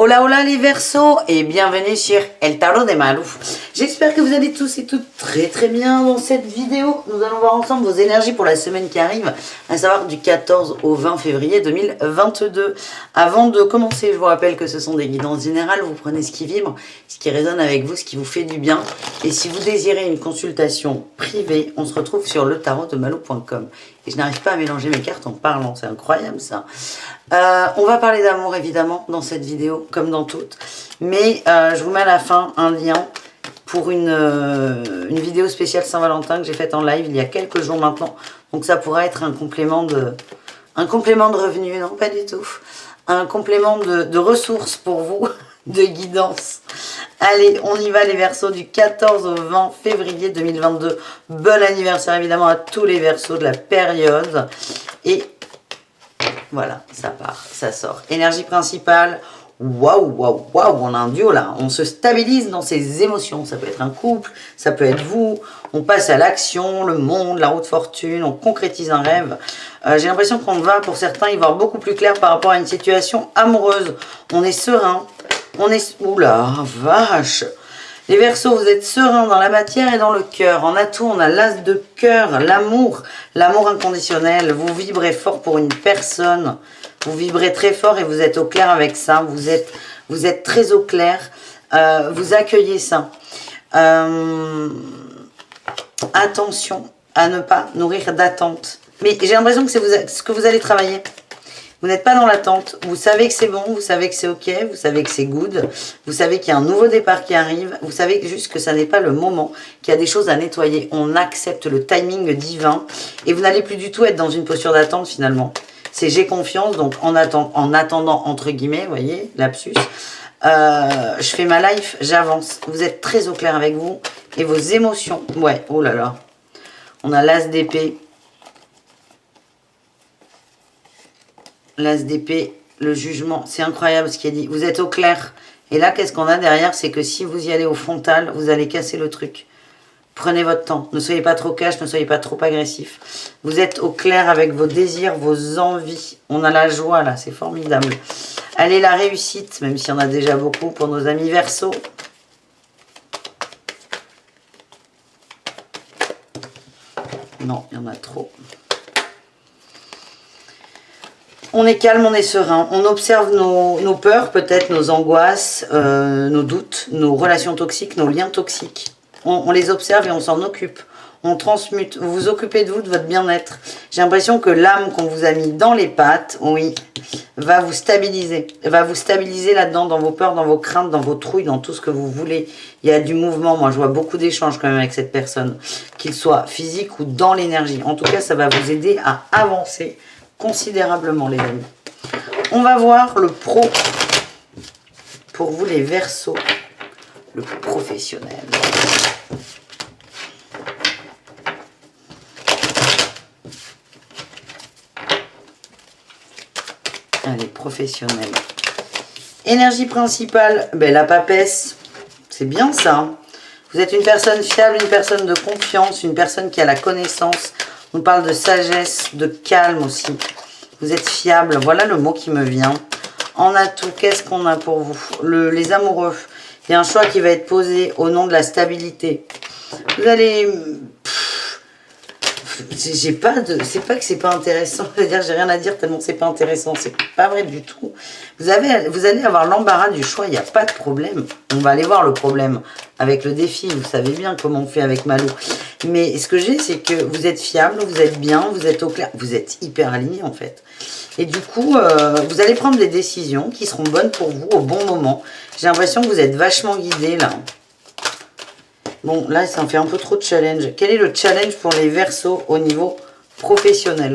Hola hola les Verseaux et bienvenue sur El Tarot de Malou. J'espère que vous allez tous et toutes très bien dans cette vidéo. Nous allons voir ensemble vos énergies pour la semaine qui arrive, à savoir du 14 au 20 février 2022. Avant de commencer, je vous rappelle que ce sont des guidances générales. Vous prenez ce qui vibre, ce qui résonne avec vous, ce qui vous fait du bien. Et si vous désirez une consultation privée, on se retrouve sur letarotdemalou.com. Et je n'arrive pas à mélanger mes cartes en parlant, c'est incroyable ça. On va parler d'amour évidemment dans cette vidéo, comme dans toutes. Mais je vous mets à la fin un lien pour une vidéo spéciale Saint-Valentin que j'ai faite en live il y a quelques jours maintenant. Donc ça pourra être un complément de revenus, non pas du tout. Un complément de ressources pour vous, de guidance. Allez, on y va les Verseaux du 14 au 20 février 2022. Bon anniversaire évidemment à tous les Verseaux de la période. Et voilà, ça part, ça sort. Énergie principale, waouh, on a un duo là. On se stabilise dans ses émotions. Ça peut être un couple, ça peut être vous. On passe à l'action, le monde, la route fortune, on concrétise un rêve. J'ai l'impression qu'on va, pour certains, y voir beaucoup plus clair par rapport à une situation amoureuse. On est serein. On est... Oula, vache! Les Verseaux, vous êtes sereins dans la matière et dans le cœur. En atout, on a l'as de cœur, l'amour inconditionnel. Vous vibrez fort pour une personne. Vous vibrez très fort et vous êtes au clair avec ça. Vous êtes très au clair. Vous accueillez ça. Attention à ne pas nourrir d'attente. Mais j'ai l'impression que c'est ce que vous allez travailler. Vous n'êtes pas dans l'attente, vous savez que c'est bon, vous savez que c'est ok, vous savez que c'est good, vous savez qu'il y a un nouveau départ qui arrive, vous savez juste que ça n'est pas le moment, qu'il y a des choses à nettoyer. On accepte le timing divin et vous n'allez plus du tout être dans une posture d'attente finalement. C'est j'ai confiance, donc en attendant entre guillemets, vous voyez, lapsus, je fais ma life, j'avance. Vous êtes très au clair avec vous et vos émotions, ouais, oh là là, on a l'as d'épée. L'as d'épée, le jugement, c'est incroyable ce qui est dit. Vous êtes au clair. Et là, qu'est-ce qu'on a derrière? C'est que si vous y allez au frontal, vous allez casser le truc. Prenez votre temps. Ne soyez pas trop cash, ne soyez pas trop agressif. Vous êtes au clair avec vos désirs, vos envies. On a la joie là, c'est formidable. Allez, la réussite, même s'il y en a déjà beaucoup pour nos amis Verseaux. Non, il y en a trop. On est calme, on est serein, on observe nos peurs, peut-être nos angoisses, nos doutes, nos relations toxiques, nos liens toxiques. On les observe et on s'en occupe. On transmute. Vous vous occupez de vous, de votre bien-être. J'ai l'impression que l'âme qu'on vous a mis dans les pattes, oui, va vous stabiliser. Va vous stabiliser là-dedans, dans vos peurs, dans vos craintes, dans vos trouilles, dans tout ce que vous voulez. Il y a du mouvement. Moi, je vois beaucoup d'échanges quand même avec cette personne, qu'il soit physique ou dans l'énergie. En tout cas, ça va vous aider à avancer considérablement les amis. On va voir le pro pour vous les Verseaux, le professionnel. Allez, professionnel. Énergie principale, ben, la papesse, c'est bien ça. Vous êtes une personne fiable, une personne de confiance, une personne qui a la connaissance. On parle de sagesse, de calme aussi. Vous êtes fiable. Voilà le mot qui me vient. En atout, qu'est-ce qu'on a pour vous? Les amoureux. Il y a un choix qui va être posé au nom de la stabilité. Vous allez... C'est pas que c'est pas intéressant. Je veux dire, j'ai rien à dire tellement c'est pas intéressant. C'est pas vrai du tout. Vous allez avoir l'embarras du choix. Il n'y a pas de problème. On va aller voir le problème avec le défi. Vous savez bien comment on fait avec Malou. Mais ce que j'ai, c'est que vous êtes fiable, vous êtes bien, vous êtes au clair. Vous êtes hyper aligné en fait. Et du coup, vous allez prendre des décisions qui seront bonnes pour vous au bon moment. J'ai l'impression que vous êtes vachement guidé là. Bon, là, ça en fait un peu trop de challenge. Quel est le challenge pour les Verseaux au niveau professionnel?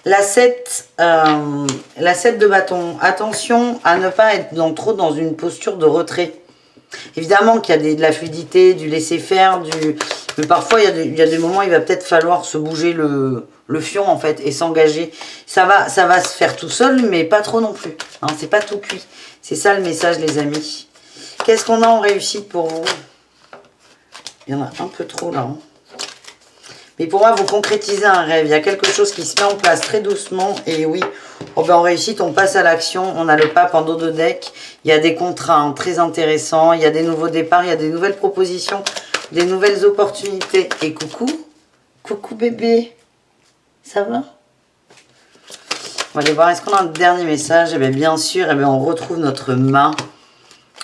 La 7 de bâton. Attention à ne pas être trop dans une posture de retrait. Évidemment qu'il y a de la fluidité, du laisser-faire, mais parfois, il y a des moments où il va peut-être falloir se bouger le fion, en fait, et s'engager. Ça va se faire tout seul, mais pas trop non plus. Hein, c'est pas tout cuit. C'est ça le message, les amis. Qu'est-ce qu'on a en réussite pour vous? Il y en a un peu trop là. Hein. Mais pour moi, vous concrétisez un rêve. Il y a quelque chose qui se met en place très doucement. Et oui, oh ben en réussite, on passe à l'action. On a le pape en dos de deck. Il y a des contrats hein, très intéressants. Il y a des nouveaux départs. Il y a des nouvelles propositions. Des nouvelles opportunités. Et coucou. Coucou bébé. Ça va? On va aller voir. Est-ce qu'on a un dernier message? Eh bien sûr, on retrouve notre main.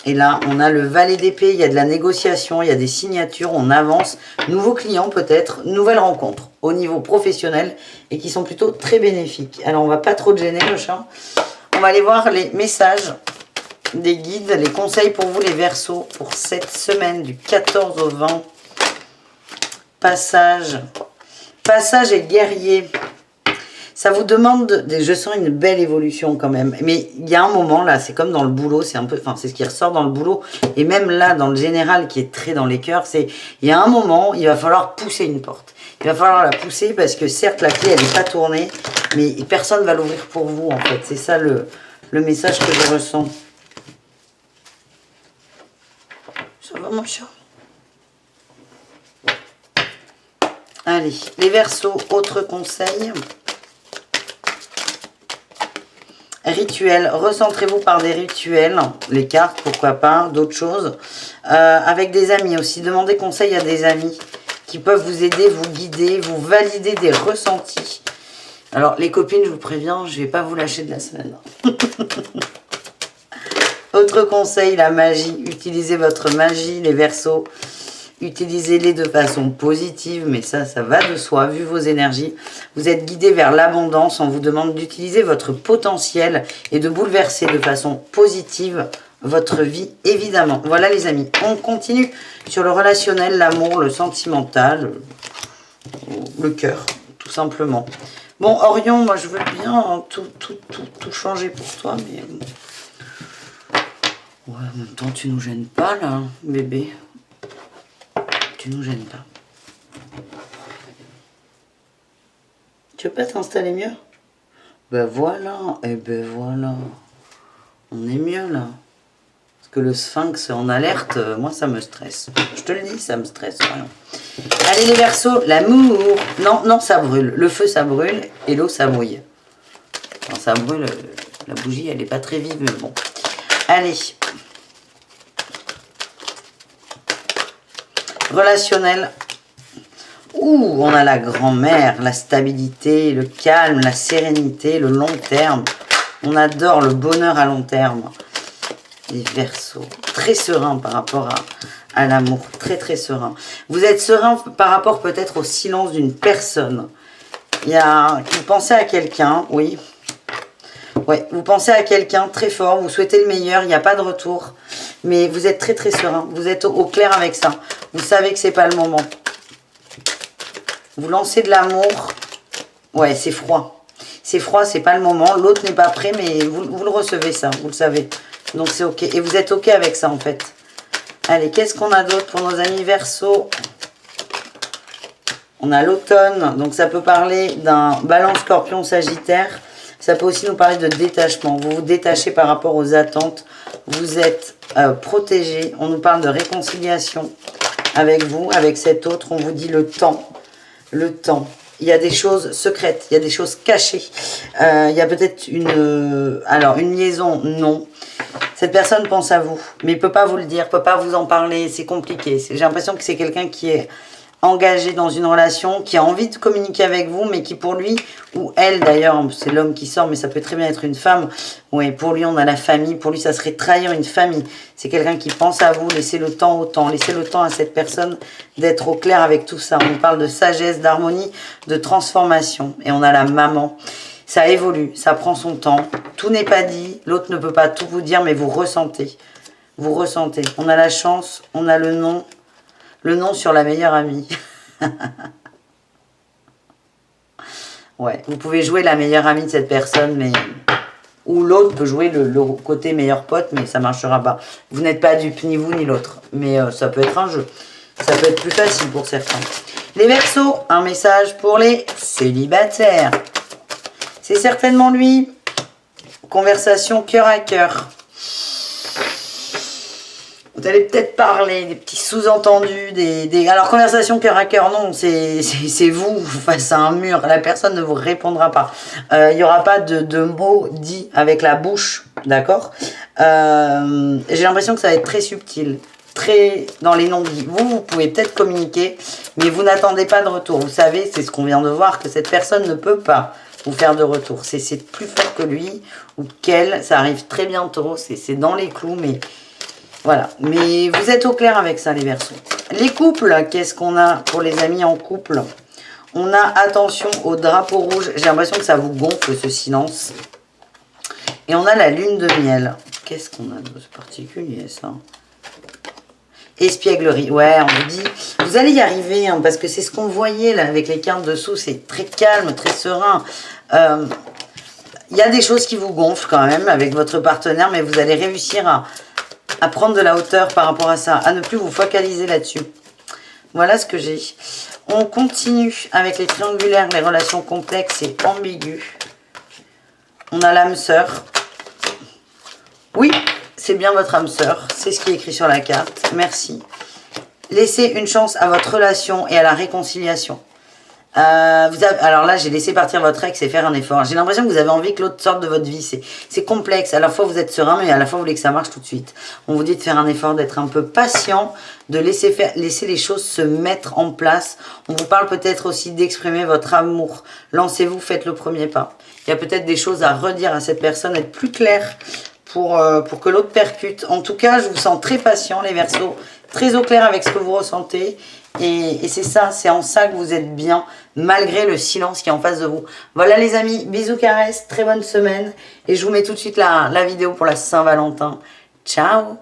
Et là, on a le valet d'épée, il y a de la négociation, il y a des signatures, on avance. Nouveaux clients peut-être, nouvelles rencontres au niveau professionnel et qui sont plutôt très bénéfiques. Alors, on va pas trop te gêner le chat. On va aller voir les messages des guides, les conseils pour vous les Verseaux pour cette semaine du 14 au 20. Passage et guerrier. Ça vous demande, je sens une belle évolution quand même. Mais il y a un moment là, c'est comme dans le boulot, c'est un peu, enfin c'est ce qui ressort dans le boulot. Et même là, dans le général qui est très dans les cœurs, c'est, il y a un moment, il va falloir pousser une porte. Il va falloir la pousser parce que certes la clé elle n'est pas tournée, mais personne ne va l'ouvrir pour vous en fait. C'est ça le message que je ressens. Ça va mon chat? Allez, les Verseaux, autre conseil. Rituels, recentrez-vous par des rituels, les cartes, pourquoi pas, d'autres choses. Avec des amis aussi, demandez conseil à des amis qui peuvent vous aider, vous guider, vous valider des ressentis. Alors les copines, je vous préviens, je ne vais pas vous lâcher de la semaine. Autre conseil, la magie, utilisez votre magie, les Verseaux. Utilisez-les de façon positive, mais ça va de soi, vu vos énergies. Vous êtes guidé vers l'abondance, on vous demande d'utiliser votre potentiel et de bouleverser de façon positive votre vie, évidemment. Voilà les amis, on continue sur le relationnel, l'amour, le sentimental, le cœur, tout simplement. Bon, Orion, moi je veux bien tout changer pour toi, mais... Ouais, en même temps, tu nous gênes pas là, bébé. Tu nous gênes pas. Tu veux pas t'installer mieux? Ben voilà, et ben voilà. On est mieux là. Parce que le sphinx en alerte, moi ça me stresse. Je te le dis, ça me stresse. Voilà. Allez les Verseaux, l'amour. Non, ça brûle. Le feu ça brûle et l'eau ça brouille. Quand ça brûle, la bougie elle est pas très vive, mais bon. Allez. Relationnel. Ouh, on a la grand-mère, la stabilité, le calme, la sérénité, le long terme. On adore le bonheur à long terme. Les Verseaux, très serein par rapport à l'amour, très serein. Vous êtes serein par rapport peut-être au silence d'une personne. Vous pensez à quelqu'un, oui. Ouais, vous pensez à quelqu'un très fort, vous souhaitez le meilleur, il n'y a pas de retour. Mais vous êtes très serein, vous êtes au clair avec ça. Vous savez que c'est pas le moment. Vous lancez de l'amour. Ouais, c'est froid. C'est froid, c'est pas le moment. L'autre n'est pas prêt, mais vous le recevez ça, vous le savez. Donc c'est ok. Et vous êtes ok avec ça en fait. Allez, qu'est-ce qu'on a d'autre pour nos amis Verseaux? On a l'automne, donc ça peut parler d'un Balance, Scorpion, Sagittaire. Ça peut aussi nous parler de détachement. Vous vous détachez par rapport aux attentes. Vous êtes protégé. On nous parle de réconciliation avec vous, avec cet autre. On vous dit le temps. Le temps. Il y a des choses secrètes. Il y a des choses cachées. Il y a peut-être une liaison. Non. Cette personne pense à vous. Mais il ne peut pas vous le dire. Il ne peut pas vous en parler. C'est compliqué. J'ai l'impression que c'est quelqu'un qui est engagé dans une relation, qui a envie de communiquer avec vous, mais qui pour lui, ou elle d'ailleurs, c'est l'homme qui sort, mais ça peut très bien être une femme, oui, pour lui on a la famille, pour lui ça serait trahir une famille, c'est quelqu'un qui pense à vous, laissez le temps au temps, laissez le temps à cette personne d'être au clair avec tout ça. On parle de sagesse, d'harmonie, de transformation, et on a la maman. Ça évolue, ça prend son temps, tout n'est pas dit, l'autre ne peut pas tout vous dire, mais vous ressentez, on a la chance, on a le nom sur la meilleure amie. Ouais, vous pouvez jouer la meilleure amie de cette personne, mais... Ou l'autre peut jouer le côté meilleur pote, mais ça ne marchera pas. Vous n'êtes pas dupe, ni vous ni l'autre. Mais ça peut être un jeu. Ça peut être plus facile pour certains. Les Verseaux, un message pour les célibataires. C'est certainement lui. Conversation cœur à cœur. Vous allez peut-être parler, des petits sous-entendus, Alors, conversation cœur à cœur, non, c'est vous face à un mur. La personne ne vous répondra pas. Il n'y aura pas de mots dits avec la bouche, d'accord. J'ai l'impression que ça va être très subtil, très dans les non-dits. Vous pouvez peut-être communiquer, mais vous n'attendez pas de retour. Vous savez, c'est ce qu'on vient de voir, que cette personne ne peut pas vous faire de retour. C'est plus fort que lui ou qu'elle. Ça arrive très bientôt. C'est dans les clous, mais voilà. Mais vous êtes au clair avec ça, les Verseaux. Les couples, qu'est-ce qu'on a pour les amis en couple? On a attention au drapeau rouge. J'ai l'impression que ça vous gonfle, ce silence. Et on a la lune de miel. Qu'est-ce qu'on a de particulier, ça? Espièglerie. Ouais, on vous dit, vous allez y arriver, hein, parce que c'est ce qu'on voyait là avec les cartes dessous. C'est très calme, très serein. Il y a des choses qui vous gonflent quand même avec votre partenaire, mais vous allez réussir à prendre de la hauteur par rapport à ça, à ne plus vous focaliser là-dessus. Voilà ce que j'ai. On continue avec les triangulaires, les relations complexes et ambiguës. On a l'âme sœur. Oui, c'est bien votre âme sœur. C'est ce qui est écrit sur la carte. Merci. Laissez une chance à votre relation et à la réconciliation. Alors là, j'ai laissé partir votre ex et faire un effort. J'ai l'impression que vous avez envie que l'autre sorte de votre vie. C'est complexe. À la fois, vous êtes serein, mais à la fois, vous voulez que ça marche tout de suite. On vous dit de faire un effort, d'être un peu patient, de laisser les choses se mettre en place. On vous parle peut-être aussi d'exprimer votre amour. Lancez-vous, faites le premier pas. Il y a peut-être des choses à redire à cette personne, être plus clair pour que l'autre percute. En tout cas, je vous sens très patient, les Verseaux, très au clair avec ce que vous ressentez. Et c'est ça, c'est en ça que vous êtes bien, malgré le silence qui est en face de vous. Voilà les amis, bisous, caresses, très bonne semaine. Et je vous mets tout de suite la vidéo pour la Saint-Valentin. Ciao!